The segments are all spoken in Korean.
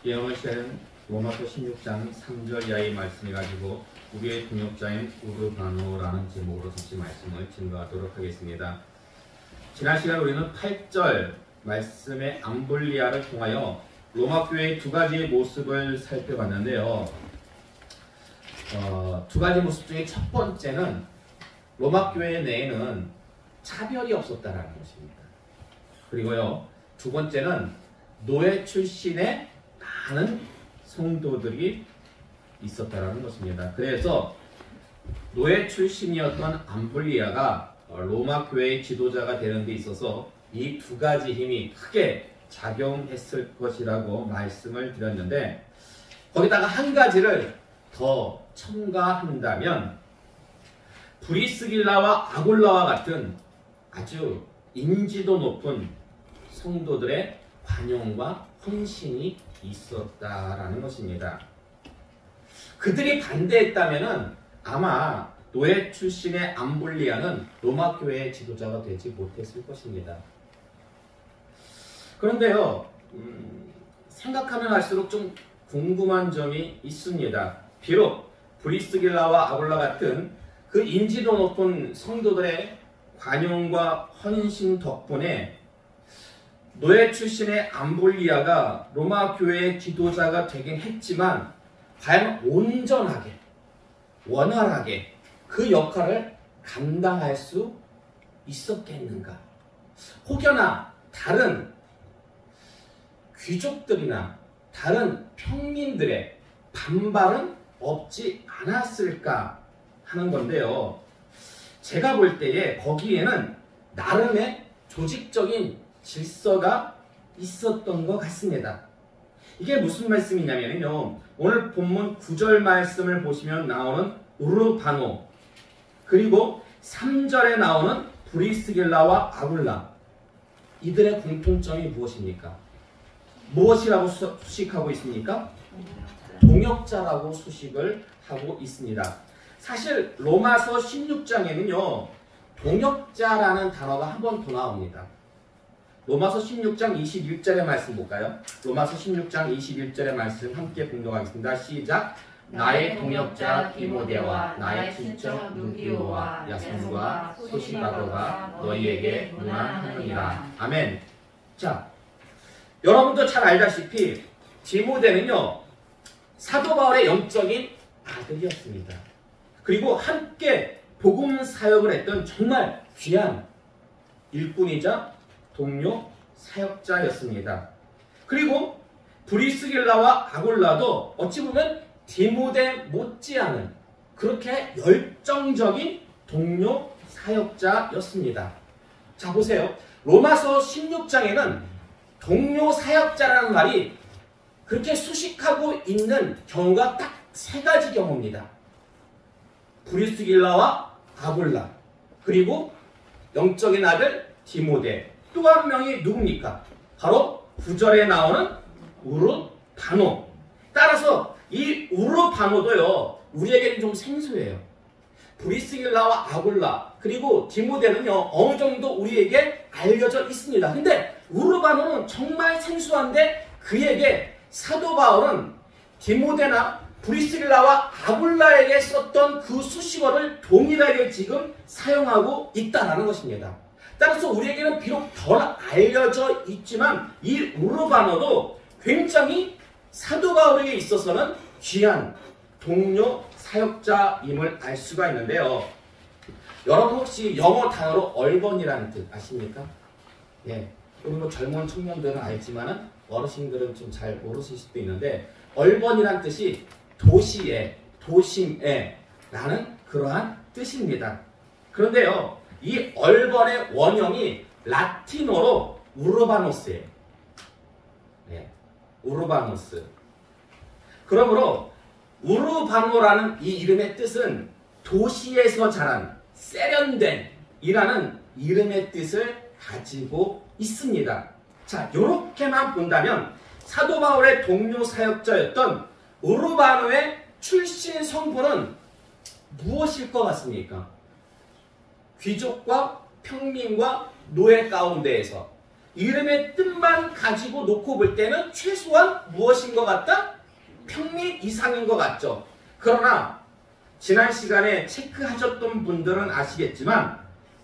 예언을 시작은 로마서 16장 3절 이하의 말씀해가지고 우리의 동역자인 우르바노라는 제목으로 잠시 말씀을 증거하도록 하겠습니다. 지난 시간 우리는 8절 말씀의 암블리아를 통하여 로마 교회의 두 가지의 모습을 살펴봤는데요. 두 가지 모습 중에 첫 번째는 로마 교회 내에는 차별이 없었다는 것입니다. 그리고요, 두 번째는 노예 출신의 많은 성도들이 있었다는 것입니다. 그래서 노예 출신이었던 암블리아가 로마 교회의 지도자가 되는 데 있어서 이 두 가지 힘이 크게 작용했을 것이라고 말씀을 드렸는데, 거기다가 한 가지를 더 첨가한다면 브리스길라와 아굴라와 같은 아주 인지도 높은 성도들의 관용과 헌신이 있었다라는 것입니다. 그들이 반대했다면 아마 노예 출신의 암블리아는 로마 교회의 지도자가 되지 못했을 것입니다. 그런데요, 생각하면 할수록 좀 궁금한 점이 있습니다. 비록 브리스길라와 아굴라 같은 그 인지도 높은 성도들의 관용과 헌신 덕분에 노예 출신의 암블리아가 로마 교회의 지도자가 되긴 했지만 과연 온전하게, 원활하게 그 역할을 감당할 수 있었겠는가? 혹여나 다른 귀족들이나 다른 평민들의 반발은 없지 않았을까 하는 건데요. 제가 볼 때에 거기에는 나름의 조직적인 질서가 있었던 것 같습니다. 이게 무슨 말씀이냐면요, 오늘 본문 9절 말씀을 보시면 나오는 우르바노, 그리고 3절에 나오는 브리스길라와 아굴라, 이들의 공통점이 무엇입니까? 무엇이라고 수식하고 있습니까? 동역자라고 수식을 하고 있습니다. 사실 로마서 16장에는요 동역자라는 단어가 한 번 더 나옵니다. 로마서 16장 21절의 말씀 볼까요? 로마서 16장 21절의 말씀 함께 봉독하겠습니다. 시작! 나의 동역자 디모데와 나의 친척 누기오와 야손과 소시바도가 너희에게 문안하느니라. 아멘. 자, 여러분도 잘 알다시피 디모데는요 사도 바울의 영적인 아들이었습니다. 그리고 함께 복음 사역을 했던 정말 귀한 일꾼이자 동료 사역자였습니다. 그리고 브리스길라와 아굴라도 어찌 보면 디모데 못지않은 그렇게 열정적인 동료 사역자였습니다. 자, 보세요. 로마서 16장에는 동료 사역자라는 말이 그렇게 수식하고 있는 경우가 딱 세 가지 경우입니다. 브리스길라와 아굴라, 그리고 영적인 아들 디모데, 또 한 명이 누굽니까? 바로 9절에 나오는 우르바노. 따라서 이 우르바노도요 우리에게는 좀 생소해요. 브리스길라와 아굴라 그리고 디모데는요 어느 정도 우리에게 알려져 있습니다. 근데 우르바노는 정말 생소한데 그에게 사도 바울은 디모데나 브리스길라와 아굴라에게 썼던 그 수식어를 동일하게 지금 사용하고 있다는 것입니다. 따라서 우리에게는 비록 덜 알려져 있지만 이 우르바노도 굉장히 사도 바울에게 있어서는 귀한 동료 사역자임을 알 수가 있는데요. 여러분 혹시 영어 단어로 얼번이라는 뜻 아십니까? 예, 우리 뭐 젊은 청년들은 알지만은 어르신들은 좀 잘 모르실 수도 있는데 얼번이란 뜻이 도시에, 도심에 라는 그러한 뜻입니다. 그런데요, 이 얼번의 원형이 라틴어로 우르바노스예요. 네, 우르바노스. 그러므로 우르바노라는 이 이름의 뜻은 도시에서 자란, 세련된 이라는 이름의 뜻을 가지고 있습니다. 자, 이렇게만 본다면 사도 바울의 동료 사역자였던 우르바노의 출신 성분은 무엇일 것 같습니까? 귀족과 평민과 노예 가운데에서 이름의 뜻만 가지고 놓고 볼 때는 최소한 무엇인 것 같다? 평민 이상인 것 같죠. 그러나 지난 시간에 체크하셨던 분들은 아시겠지만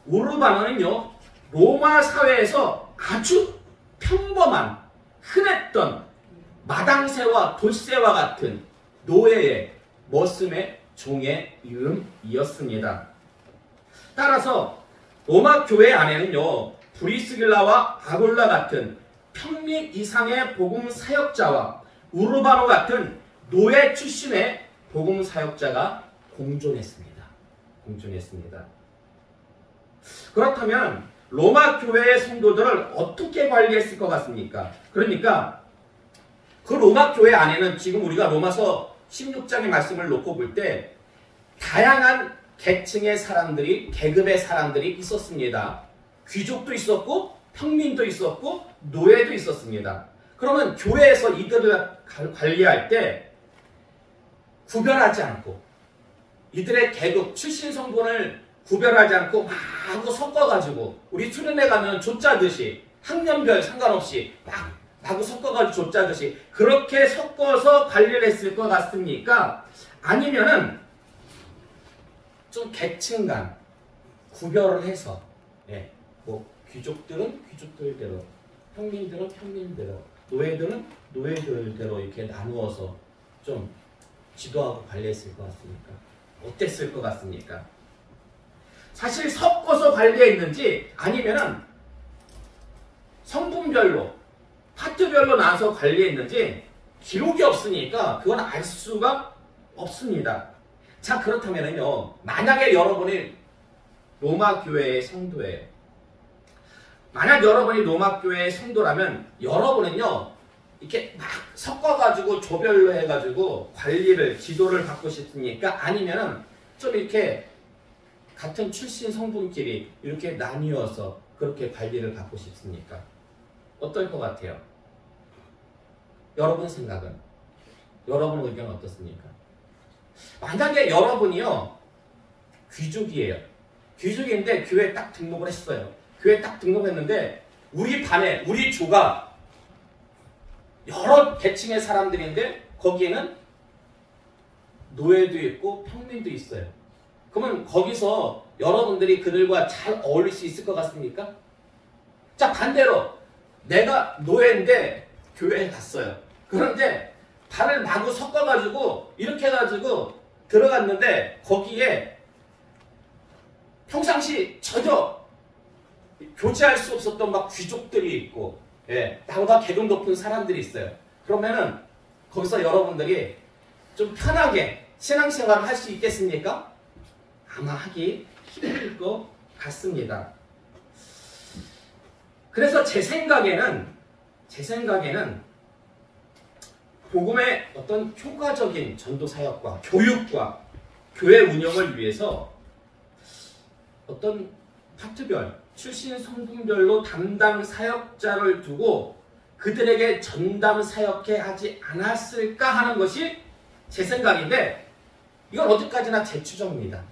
우르바노는요, 로마 사회에서 아주 평범한 흔했던 마당새와 돌쇠와 같은 노예의 머슴의 종의 이름이었습니다. 따라서 로마 교회 안에는요, 브리스길라와 아굴라 같은 평민 이상의 복음 사역자와 우르바노 같은 노예 출신의 복음 사역자가 공존했습니다. 그렇다면 로마 교회의 성도들을 어떻게 관리했을 것 같습니까? 그러니까 그 로마 교회 안에는 지금 우리가 로마서 16장의 말씀을 놓고 볼 때 다양한 계층의 사람들이, 계급의 사람들이 있었습니다. 귀족도 있었고 평민도 있었고 노예도 있었습니다. 그러면 교회에서 이들을 관리할 때 구별하지 않고 이들의 계급, 출신 성분을 구별하지 않고 마구 섞어가지고 우리 수련회 가면 조 짜듯이 학년별 상관없이 마구 섞어가지고 조 짜듯이 그렇게 섞어서 관리를 했을 것 같습니까? 아니면은 좀 계층 간 구별을 해서 뭐 귀족들은 귀족들대로, 평민들은 평민대로, 노예들은 노예들대로 이렇게 나누어서 좀 지도하고 관리했을 것 같습니까? 어땠을 것 같습니까? 사실 섞어서 관리했는지 아니면은 성분별로, 파트별로 나눠서 관리했는지 기록이 없으니까 그건 알 수가 없습니다. 자, 그렇다면요, 만약에 여러분이 로마 교회의 성도예요. 만약 여러분이 로마 교회의 성도라면 여러분은요, 이렇게 막 섞어가지고 조별로 해가지고 관리를, 지도를 받고 싶습니까? 아니면은 좀 이렇게 같은 출신 성분끼리 이렇게 나뉘어서 그렇게 관리를 받고 싶습니까? 어떨 것 같아요? 여러분 생각은? 여러분 의견은 어떻습니까? 만약에 여러분이요, 귀족이에요. 귀족인데 교회에 딱 등록을 했어요. 교회에 딱 등록했는데 우리 반에, 우리 조가 여러 계층의 사람들인데 거기에는 노예도 있고 평민도 있어요. 그러면 거기서 여러분들이 그들과 잘 어울릴 수 있을 것 같습니까? 자, 반대로 내가 노예인데 교회에 갔어요. 그런데 발을 마구 섞어가지고 이렇게 해가지고 들어갔는데 거기에 평상시 전혀 교제할 수 없었던 막 귀족들이 있고, 나보다 계급 높은 사람들이 있어요. 그러면은 거기서 여러분들이 좀 편하게 신앙생활을 할 수 있겠습니까? 아마 하기 힘들 것 같습니다. 그래서 제 생각에는 복음의 어떤 효과적인 전도 사역과 교육과 교회 운영을 위해서 어떤 파트별, 출신 성분별로 담당 사역자를 두고 그들에게 전담 사역해 하지 않았을까 하는 것이 제 생각인데, 이건 어디까지나 제 추정입니다.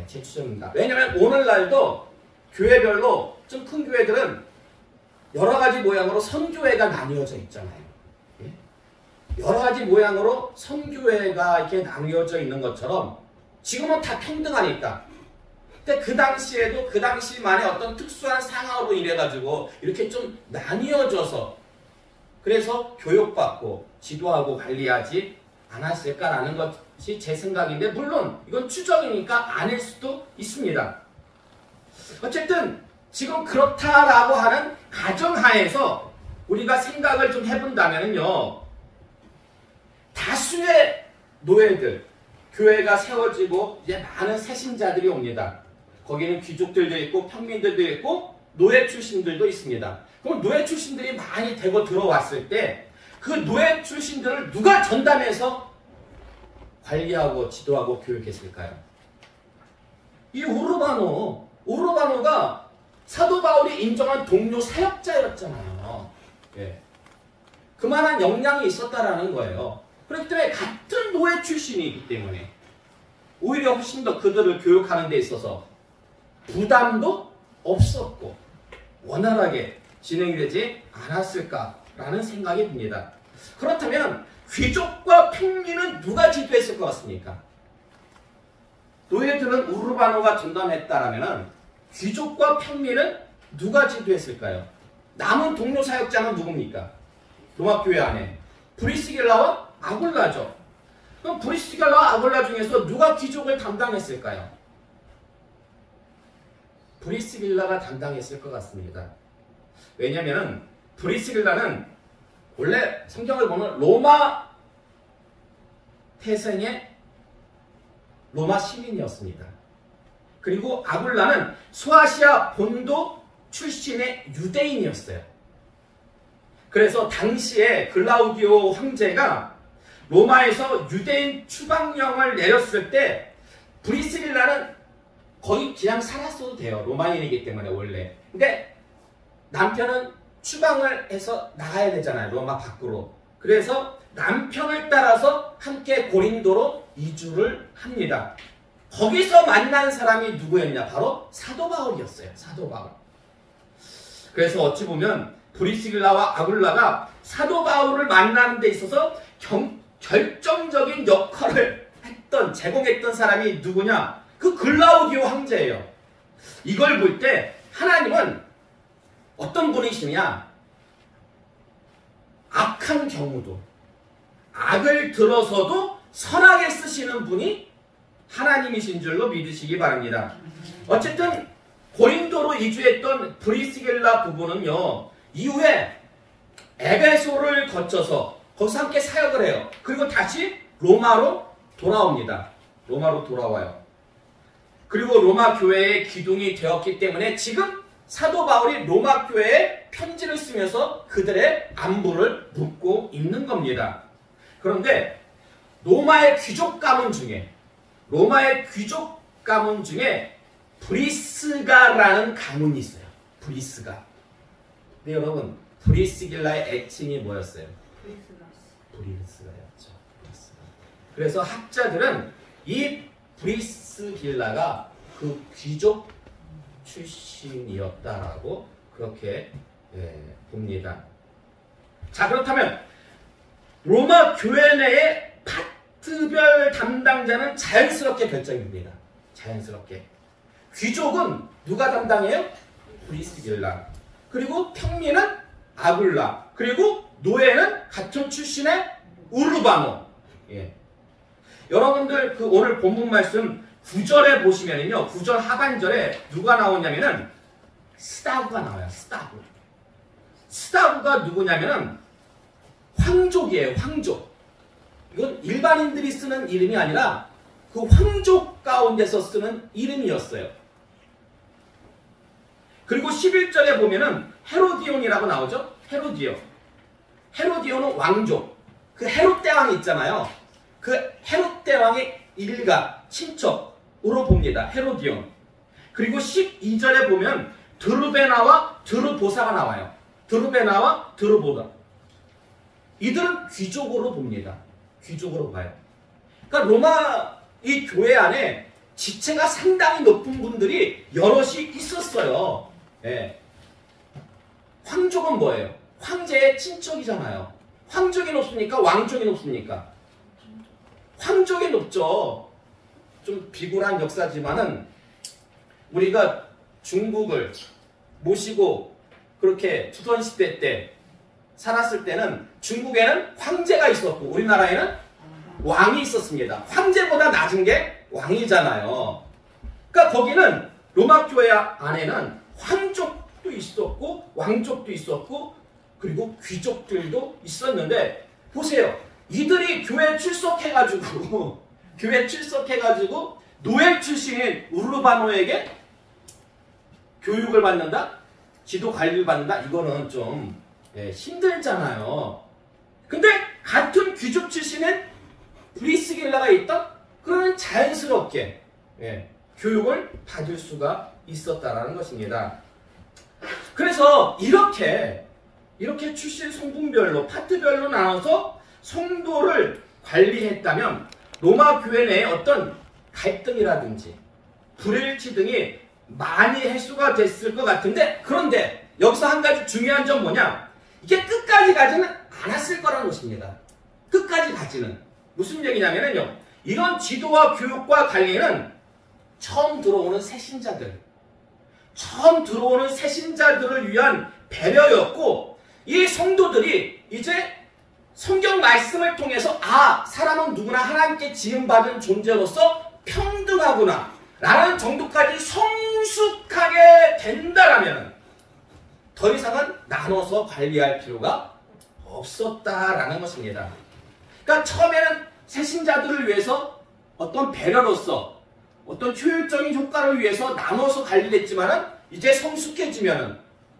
제 추정입니다. 왜냐하면 오늘날도 교회별로 좀 큰 교회들은 여러 가지 모양으로 선교회가 나뉘어져 있잖아요. 여러 가지 모양으로 선교회가 이렇게 나뉘어져 있는 것처럼 지금은 다 평등하니까. 근데 그 당시에도 그 당시만의 어떤 특수한 상황으로 인해가지고 이렇게 좀 나뉘어져서 그래서 교육받고 지도하고 관리하지 않았을까라는 것이 제 생각인데, 물론 이건 추정이니까 아닐 수도 있습니다. 어쨌든 지금 그렇다라고 하는 가정하에서 우리가 생각을 좀 해본다면요, 다수의 노예들, 교회가 세워지고 이제 많은 새신자들이 옵니다. 거기는 귀족들도 있고 평민들도 있고 노예 출신들도 있습니다. 그럼 노예 출신들이 많이 되고 들어왔을 때 그 노예 출신들을 누가 전담해서 관리하고 지도하고 교육했을까요? 이 우르바노가 사도 바울이 인정한 동료 사역자였잖아요. 그만한 역량이 있었다라는 거예요. 그렇기 때문에 같은 노예 출신이기 때문에 오히려 훨씬 더 그들을 교육하는 데 있어서 부담도 없었고 원활하게 진행이 되지 않았을까라는 생각이 듭니다. 그렇다면 귀족과 평민은 누가 지도했을 것 같습니까? 노예들은 우르바노가 전담했다라면 귀족과 평민은 누가 지도했을까요? 남은 동료 사역자는 누굽니까? 로마 교회 안에 브리스길라와 아굴라죠. 그럼 브리스길라와 아굴라 중에서 누가 귀족을 담당했을까요? 브리스길라가 담당했을 것 같습니다. 왜냐하면 브리스길라는 원래 성경을 보면 로마 태생의 로마 시민이었습니다. 그리고 아굴라는 소아시아 본도 출신의 유대인이었어요. 그래서 당시에 글라우디오 황제가 로마에서 유대인 추방령을 내렸을 때 브리스길라는 거의 그냥 살았어도 돼요. 로마인이기 때문에 원래. 근데 남편은 추방을 해서 나가야 되잖아요. 로마 밖으로. 그래서 남편을 따라서 함께 고린도로 이주를 합니다. 거기서 만난 사람이 누구였냐? 바로 사도 바울이었어요. 사도 바울. 그래서 어찌 보면 브리스길라와 아굴라가 사도 바울을 만나는 데 있어서 결정적인 역할을 제공했던 사람이 누구냐? 그 글라우디오 황제예요. 이걸 볼 때 하나님은 어떤 분이시냐? 악한 경우도 악을 들어서도 선하게 쓰시는 분이 하나님이신 줄로 믿으시기 바랍니다. 어쨌든 고린도로 이주했던 브리스길라 부부는요, 이후에 에베소를 거쳐서 거기서 함께 사역을 해요. 그리고 다시 로마로 돌아옵니다. 로마로 돌아와요. 그리고 로마 교회의 기둥이 되었기 때문에 지금 사도 바울이 로마 교회에 편지를 쓰면서 그들의 안부를 묻고 있는 겁니다. 그런데 로마의 귀족 가문 중에 브리스가라는 가문이 있어요. 브리스가. 근데 여러분, 브리스길라의 애칭이 뭐였어요? 브리스가였죠. 브리스가. 그래서 학자들은 이 브리스길라가 그 귀족 출신이었다라고 그렇게 봅니다. 자, 그렇다면 로마 교회 내의 파트별 담당자는 자연스럽게 결정이 됩니다. 자연스럽게. 귀족은 누가 담당해요? 브리스길라. 그리고 평민은 아굴라. 그리고 노예는 같은 출신의 우르바노. 예. 여러분들 그 오늘 본문 말씀 9절에 보시면은요, 9절 하반절에 누가 나오냐면은 스다구가 나와요. 스다구. 스다구가 누구냐면은 황족이에요. 황족. 이건 일반인들이 쓰는 이름이 아니라 그 황족 가운데서 쓰는 이름이었어요. 그리고 11절에 보면은 헤로디온이라고 나오죠. 헤로디온은 왕족. 그 헤롯 대왕이 있잖아요. 그 헤롯 대왕의 일가, 친척으로 봅니다. 헤로디온. 그리고 12절에 보면 드루베나와 드루보사가 나와요. 드루베나와 드루보사. 이들은 귀족으로 봅니다. 귀족으로 봐요. 그러니까 로마 이 교회 안에 지체가 상당히 높은 분들이 여럿이 있었어요. 예. 황족은 뭐예요? 황제의 친척이잖아요. 황족이 높습니까? 왕족이 높습니까? 황족이 높죠. 좀 비굴한 역사지만은 우리가 중국을 모시고 그렇게 조선시대 때 살았을 때는 중국에는 황제가 있었고 우리나라에는 왕이 있었습니다. 황제보다 낮은 게 왕이잖아요. 그러니까 거기는 로마 교회 안에는 황족도 있었고 왕족도 있었고 그리고 귀족들도 있었는데 보세요. 이들이 교회 출석해가지고 노예 출신인 우르바노에게 교육을 받는다? 지도 관리를 받는다? 이거는 좀 힘들잖아요. 근데 같은 귀족 출신인 브리스길라가 있다? 그러면 자연스럽게 교육을 받을 수가 있었다라는 것입니다. 그래서 이렇게 출신 성분별로 파트별로 나눠서 성도를 관리했다면 로마 교회 내에 어떤 갈등이라든지 불일치 등이 많이 해소가 됐을 것 같은데 그런데 여기서 한 가지 중요한 점 뭐냐? 이게 끝까지 가지는 않았을 거라는 것입니다. 끝까지 가지는. 무슨 얘기냐면요. 이런 지도와 교육과 관리는 처음 들어오는 새신자들을 위한 배려였고, 이 성도들이 이제 성경 말씀을 통해서 사람은 누구나 하나님께 지음받은 존재로서 평등하구나 라는 정도까지 성숙하게 된다라면 더 이상은 나눠서 관리할 필요가 없었다라는 것입니다. 그러니까 처음에는 새신자들을 위해서 어떤 배려로서 어떤 효율적인 효과를 위해서 나눠서 관리를 했지만은 이제 성숙해지면은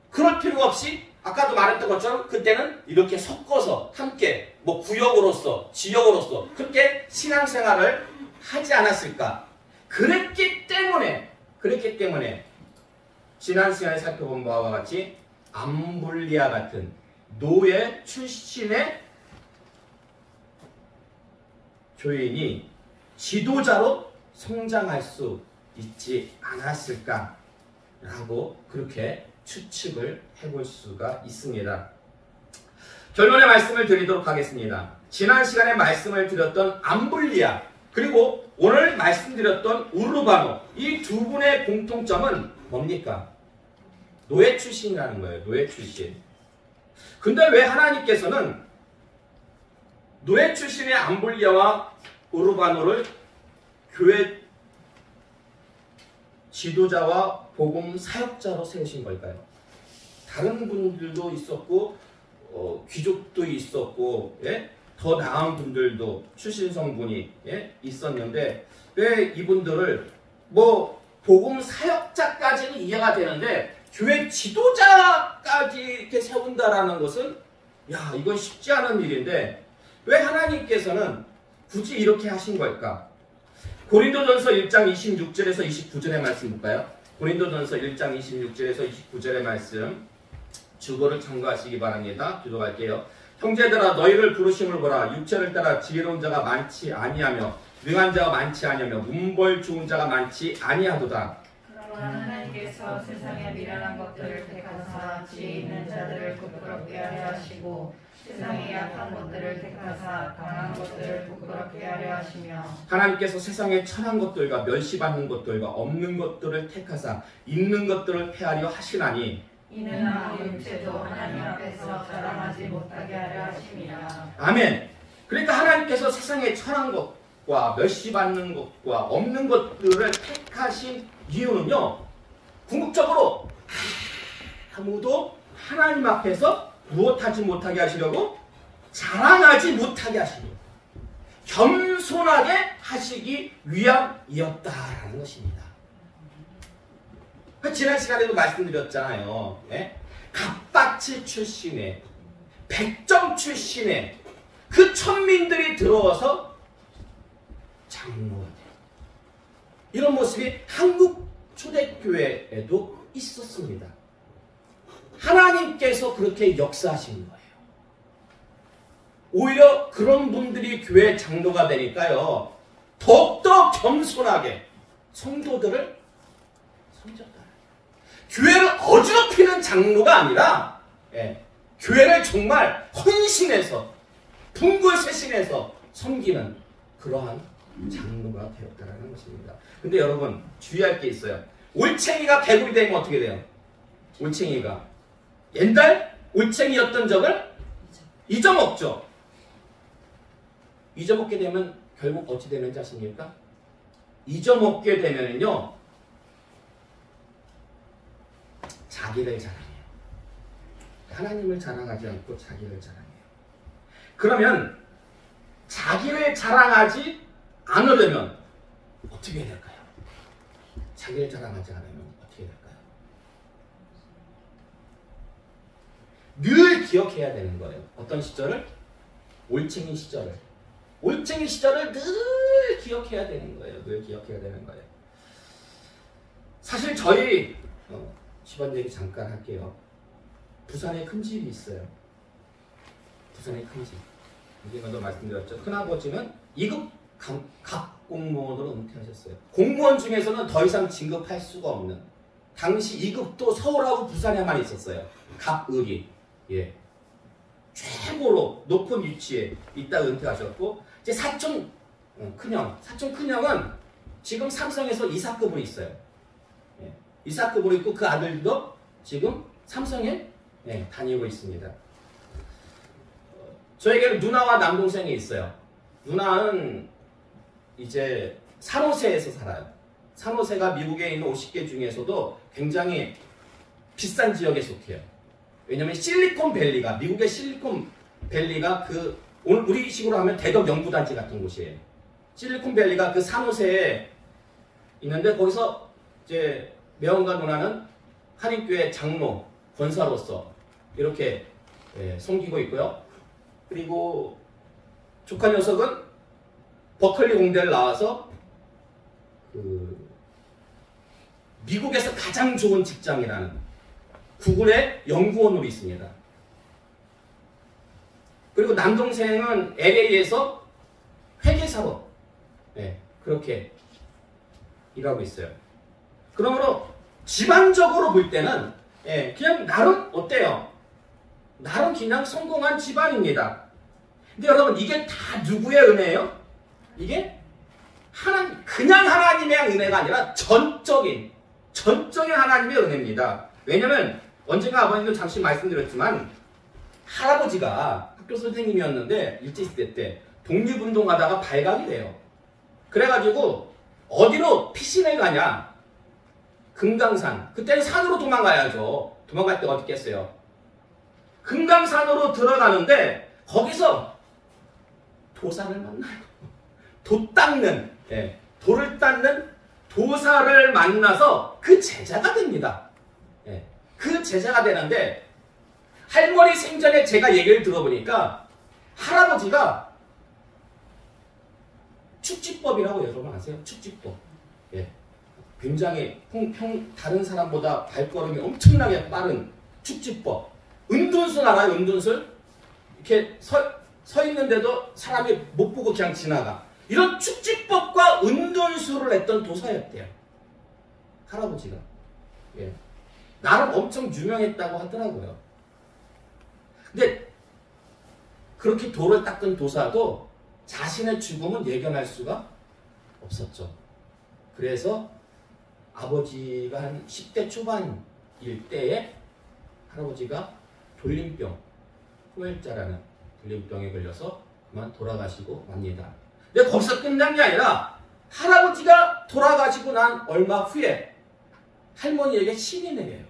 그럴 필요가 없이 아까도 말했던 것처럼 그때는 이렇게 섞어서 함께 구역으로서 지역으로서 그렇게 신앙생활을 하지 않았을까. 그랬기 때문에 지난 시간에 살펴본 바와 같이 암블리아 같은 노예 출신의 교인이 지도자로 성장할 수 있지 않았을까라고 그렇게 추측을 해볼 수가 있습니다. 결론의 말씀을 드리도록 하겠습니다. 지난 시간에 말씀을 드렸던 암블리아 그리고 오늘 말씀드렸던 우르바노, 이 두 분의 공통점은 뭡니까? 노예 출신이라는 거예요. 노예 출신. 근데 왜 하나님께서는 노예 출신의 암블리아와 우르바노를 교회 지도자와 복음 사역자로 세우신 걸까요? 다른 분들도 있었고 귀족도 있었고 더 나은 분들도 출신 성분이 있었는데 왜 이분들을 복음 사역자까지는 이해가 되는데 교회 지도자까지 이렇게 세운다라는 것은 이건 쉽지 않은 일인데 왜 하나님께서는 굳이 이렇게 하신 걸까? 고린도전서 1장 26절에서 29절의 말씀 볼까요? 고린도전서 1장 26절에서 29절의 말씀 주거를 참고하시기 바랍니다. 기도할게요. 형제들아 너희를 부르심을 보라. 육체를 따라 지혜로운 자가 많지 아니하며 능한 자가 많지 아니하며 문벌 좋은 자가 많지 아니하도다. 그러나 하나님께서 세상의 미련한 것들을 택하사 지혜 있는 자들을 부끄럽게 하려 하시고 세상의 약한 것들을 택하사 강한 것들을 부끄럽게 하려 하시며 하나님께서 세상의 천한 것들과 멸시받는 것들과 없는 것들을 택하사 있는 것들을 폐하려 하시나니 이는 아무 육체도 하나님 앞에서 자랑하지 못하게 하려 하심이라. 아멘. 그러니까 하나님께서 세상의 천한 것과 멸시받는 것과 없는 것들을 택하신 이유는요, 궁극적으로 아무도 하나님 앞에서 무엇하지 못하게 하시려고? 자랑하지 못하게 하시려고 겸손하게 하시기 위함이었다라는 것입니다. 지난 시간에도 말씀드렸잖아요. 갑바치 출신의 백정 출신의 그 천민들이 들어와서 장로가 돼요. 이런 모습이 한국 초대교회에도 있었습니다. 하나님께서 그렇게 역사하신 거예요. 오히려 그런 분들이 교회 장로가 되니까요, 더욱더 겸손하게 성도들을 섬겼다. 교회를 어지럽히는 장로가 아니라 교회를 정말 헌신해서 분구쇄신해서 섬기는 그러한 장로가 되었다는 것입니다. 근데 여러분 주의할 게 있어요. 올챙이가 개구리 되면 어떻게 돼요? 올챙이가 옛날 올챙이였던 적을 잊어먹죠. 잊어먹게 되면 결국 어찌 되는지 아십니까? 잊어먹게 되면은요, 자기를 자랑해요. 하나님을 자랑하지 않고 자기를 자랑해요. 그러면 자기를 자랑하지 않으려면 어떻게 해야 될까요? 자기를 자랑하지 않으면 어떻게 해야 될까요? 늘 기억해야 되는 거예요. 어떤 시절을? 올챙이 시절을. 올챙이 시절을 늘 기억해야 되는 거예요. 늘 기억해야 되는 거예요. 사실 저희 집안 얘기 잠깐 할게요. 부산에 큰 집이 있어요. 부산에 큰 집. 이제 먼저 말씀드렸죠. 큰아버지는 2급 각 공무원으로 은퇴하셨어요. 공무원 중에서는 더 이상 진급할 수가 없는 당시 이급도 서울하고 부산에만 있었어요. 갑을이. 예. 최고로 높은 위치에 있다 은퇴하셨고, 이제 사촌 큰형은 지금 삼성에서 이사급으로 있어요. 예. 이사급으로 있고 그 아들도 지금 삼성에 다니고 있습니다. 저에게는 누나와 남동생이 있어요. 누나는 이제 산호세에서 살아요. 산호세가 미국에 있는 50개 중에서도 굉장히 비싼 지역에 속해요. 왜냐면 실리콘밸리가, 미국의 실리콘밸리가 우리 식으로 하면 대덕 연구단지 같은 곳이에요. 실리콘밸리가 그 산호세에 있는데, 거기서 이제 매형과 누나는 한인교회 장로, 권사로서 이렇게 섬기고 있고요. 그리고 조카 녀석은 버클리 공대를 나와서 미국에서 가장 좋은 직장이라는 구글의 연구원으로 있습니다. 그리고 남동생은 LA에서 회계사로 그렇게 일하고 있어요. 그러므로 집안적으로 볼 때는 그냥 나름 어때요? 나름 그냥 성공한 집안입니다. 근데 여러분, 이게 다 누구의 은혜예요? 이게 그냥 하나님의 은혜가 아니라 전적인 하나님의 은혜입니다. 왜냐면 언젠가 아버님도 잠시 말씀드렸지만, 할아버지가 학교 선생님이었는데 일제시대 때 독립운동하다가 발각이 돼요. 그래가지고 어디로 피신을 가냐? 금강산. 그때는 산으로 도망가야죠. 도망갈 데가 어디 있겠어요? 금강산으로 들어가는데 거기서 도사를 만나요. 돌을 닦는 도사를 만나서 그 제자가 됩니다. 그 제자가 되는데, 할머니 생전에 제가 얘기를 들어보니까 할아버지가 축지법이라고 여러분 아세요? 축지법. 굉장히 다른 사람보다 발걸음이 엄청나게 빠른 축지법. 은둔술 알아요? 은둔술? 이렇게 서 있는데도 사람이 못 보고 그냥 지나가. 이런 축지법과 은둔술을 했던 도사였대요. 할아버지가. 나름 엄청 유명했다고 하더라고요. 근데 그렇게 돌을 닦은 도사도 자신의 죽음은 예견할 수가 없었죠. 그래서 아버지가 한 10대 초반일 때에 할아버지가 돌림병, 후열자라는 돌림병에 걸려서 그만 돌아가시고 맙니다. 근데 거기서 끝난 게 아니라 할아버지가 돌아가시고 난 얼마 후에 할머니에게 신이 내려요.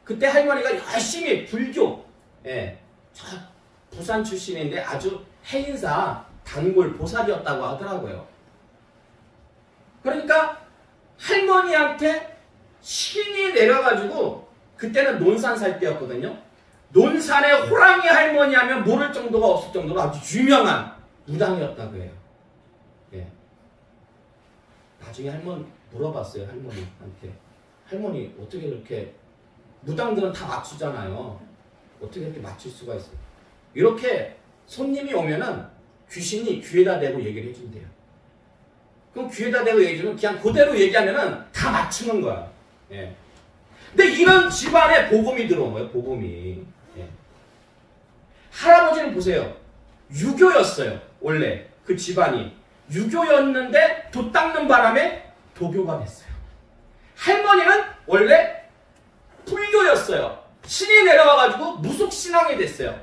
그때 할머니가 열심히 불교, 저 부산 출신인데 아주 해인사 단골 보살이었다고 하더라고요. 그러니까 할머니한테 신이 내려가지고, 그때는 논산 살 때였거든요. 논산에 호랑이 할머니 하면 모를 정도가 없을 정도로 아주 유명한 무당이었다고 해요. 나중에 할머니 물어봤어요. 할머니한테. 할머니 어떻게 이렇게, 무당들은 다 맞추잖아요. 어떻게 이렇게 맞출 수가 있어요? 이렇게 손님이 오면은 귀신이 귀에다 대고 얘기를 해준대요. 그럼 귀에다 대고 얘기해주면 그냥 그대로 얘기하면은 다 맞추는 거야. 근데 이런 집안에 복음이 들어온 거예요. 복음이. 할아버지는 보세요. 유교였어요. 원래 그 집안이 유교였는데 도 닦는 바람에 도교가 됐어요. 할머니는 원래 불교였어요. 신이 내려와가지고 무속신앙이 됐어요.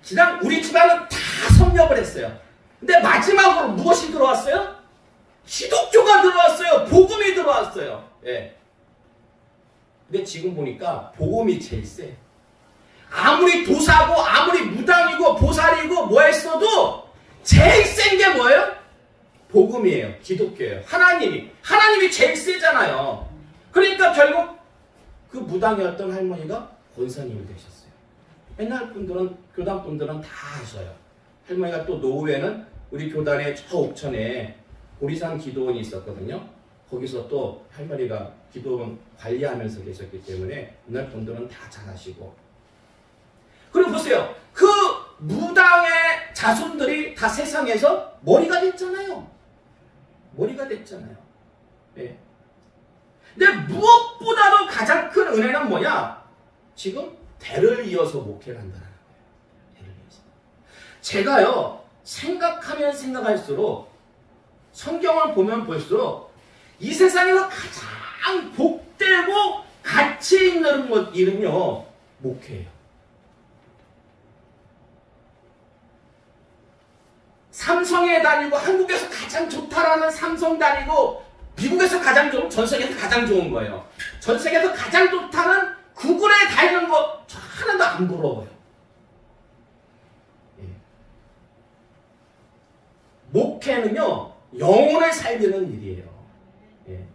그냥 우리 집안은 다 섭렵을 했어요. 근데 마지막으로 무엇이 들어왔어요? 기독교가 들어왔어요. 복음이 들어왔어요. 근데 지금 보니까 복음이 제일 세. 아무리 도사고 아무리 무당이고 보살이고 뭐 했어도 제일 센 게 뭐예요? 복음이에요. 기독교예요. 하나님이 제일 세잖아요. 그러니까 결국 그 무당이었던 할머니가 권사님이 되셨어요. 옛날 분들은, 교단 분들은 다 아셔요. 할머니가 또 노후에는 우리 교단의 저 옥천에 보리산 기도원이 있었거든요. 거기서 또 할머니가 기도원 관리하면서 계셨기 때문에 옛날 분들은 다 잘 아시고. 그리고 보세요. 그 무당의 자손들이 다 세상에서 머리가 됐잖아요. 머리가 됐잖아요. 근데 무엇보다도 가장 큰 은혜는 뭐냐? 지금 대를 이어서 목회를 한다는 거예요. 대를 이어서. 제가요, 생각하면 생각할수록, 성경을 보면 볼수록 이 세상에서 가장 복되고 가치 있는 것 이름요, 목회예요. 삼성에 다니고 한국에서 가장 좋다라는 삼성 다니고 미국에서 가장 좋은, 전 세계에서 가장 좋은 거예요. 전 세계에서 가장 좋다는 구글에 다니는 거 저 하나도 안 부러워요. 예. 목회는요, 영혼을 살리는 일이에요. 예.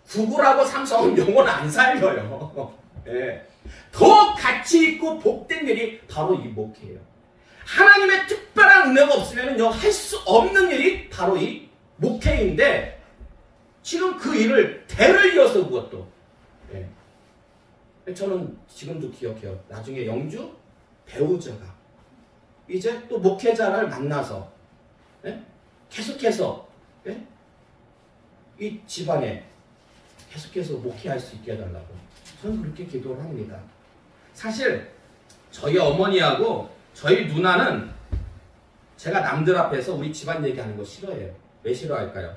구글하고 삼성은 영혼 안 살려요. 예. 더 가치 있고 복된 일이 바로 이 목회예요. 하나님의 특별한 은혜가 없으면요, 할 수 없는 일이 바로 이 목회인데, 지금 그 일을 대를 이어서 그것도. 예. 저는 지금도 기억해요. 나중에 영주 배우자가 이제 또 목회자를 만나서, 예? 계속해서, 예? 이 집안에 계속해서 목회할 수 있게 해달라고 저는 그렇게 기도를 합니다. 사실 저희 어머니하고 저희 누나는 제가 남들 앞에서 우리 집안 얘기하는 거 싫어해요. 왜 싫어할까요?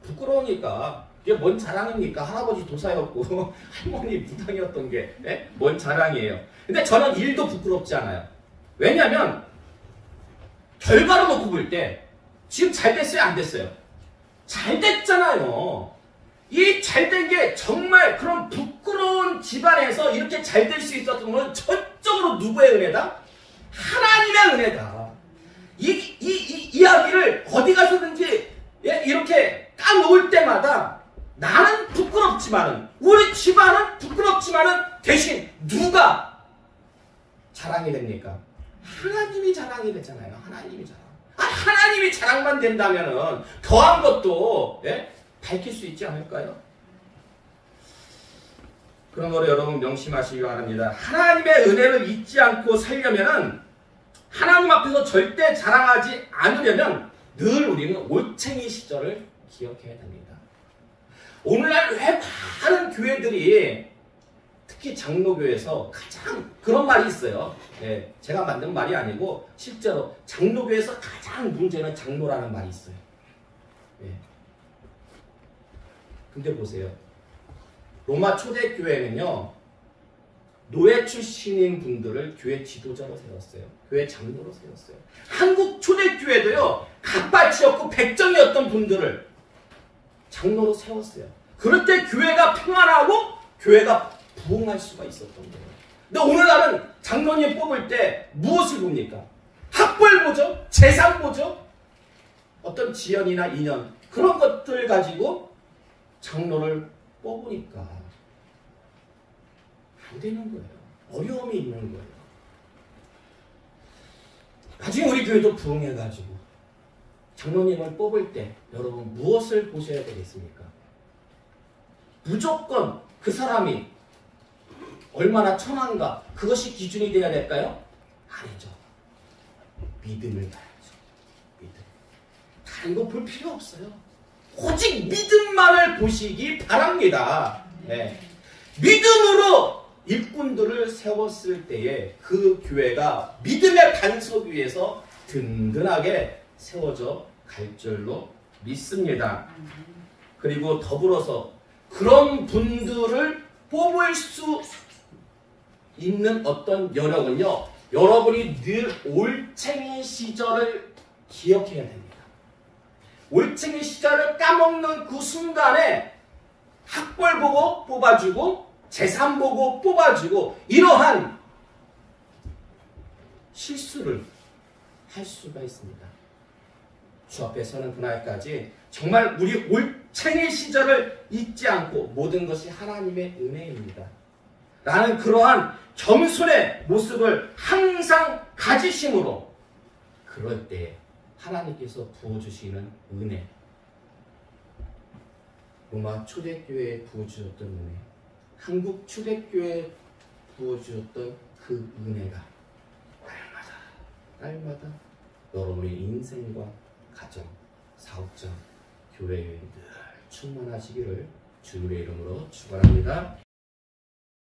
부끄러우니까. 이게 뭔 자랑입니까? 할아버지 도사였고 할머니 무당이었던 게 뭔 자랑이에요. 근데 저는 일도 부끄럽지 않아요. 왜냐하면 결과로 놓고 볼 때 지금 잘 됐어요? 안 됐어요? 잘 됐잖아요. 이 잘 된 게 정말 그런 부끄러운 집안에서 이렇게 잘 될 수 있었던 건 전적으로 누구의 은혜다? 하나님의 은혜다. 이 이야기를 어디 가서든지 이렇게 까놓을 때마다 나는 부끄럽지만은, 우리 집안은 부끄럽지만은 대신 누가 자랑이 됩니까? 하나님이 자랑이 되잖아요. 하나님이 자랑. 하나님이 자랑만 된다면은 더한 것도 밝힐 수 있지 않을까요? 그러므로 여러분 명심하시기 바랍니다. 하나님의 은혜를 잊지 않고 살려면은, 하나님 앞에서 절대 자랑하지 않으려면 늘 우리는 올챙이 시절을 기억해야 됩니다. 오늘날 왜 많은 교회들이, 특히 장로교에서 가장 그런 말이 있어요. 네, 제가 만든 말이 아니고 실제로 장로교에서 가장 문제는 장로라는 말이 있어요. 네. 근데 보세요. 로마 초대교회는요, 노예 출신인 분들을 교회 지도자로 세웠어요. 교회 장로로 세웠어요. 한국 초대교회도요, 갑발치였고 백정이었던 분들을 장로로 세웠어요. 그럴 때 교회가 평안하고 교회가 부흥할 수가 있었던 거예요. 근데 오늘날은 장로님 뽑을 때 무엇을 봅니까? 학벌 보죠? 재산 보죠? 어떤 지연이나 인연, 그런 것들 가지고 장로를 뽑으니까 안 되는 거예요. 어려움이 있는 거예요. 나중에 우리 교회도 부흥해가지고 장로님을 뽑을 때 여러분 무엇을 보셔야 되겠습니까? 무조건 그 사람이 얼마나 천한가, 그것이 기준이 되어야 될까요? 아니죠. 믿음을 봐야죠. 믿음. 다른 거 볼 필요 없어요. 오직 믿음만을 보시기 바랍니다. 네. 믿음으로 일꾼들을 세웠을 때에 그 교회가 믿음의 반석 위에서 든든하게 세워져 갈 줄로 믿습니다. 그리고 더불어서 그런 분들을 뽑을 수 있는 어떤 여력은요, 여러분이 늘 올챙이 시절을 기억해야 됩니다. 올챙이 시절을 까먹는 그 순간에 학벌 보고 뽑아주고 재산 보고 뽑아주고 이러한 실수를 할 수가 있습니다. 주 앞에 서는 그날까지 정말 우리 올챙이 시절을 잊지 않고 모든 것이 하나님의 은혜입니다. 라는 그러한 겸손의 모습을 항상 가지심으로 그럴 때 하나님께서 부어주시는 은혜, 로마 초대교회에 부어주셨던 은혜, 한국 초대교회에 부어주셨던 그 은혜가 날마다 여러분의 인생과 가정, 사업장, 교회에 늘 충만하시기를 주님의 이름으로 축원합니다.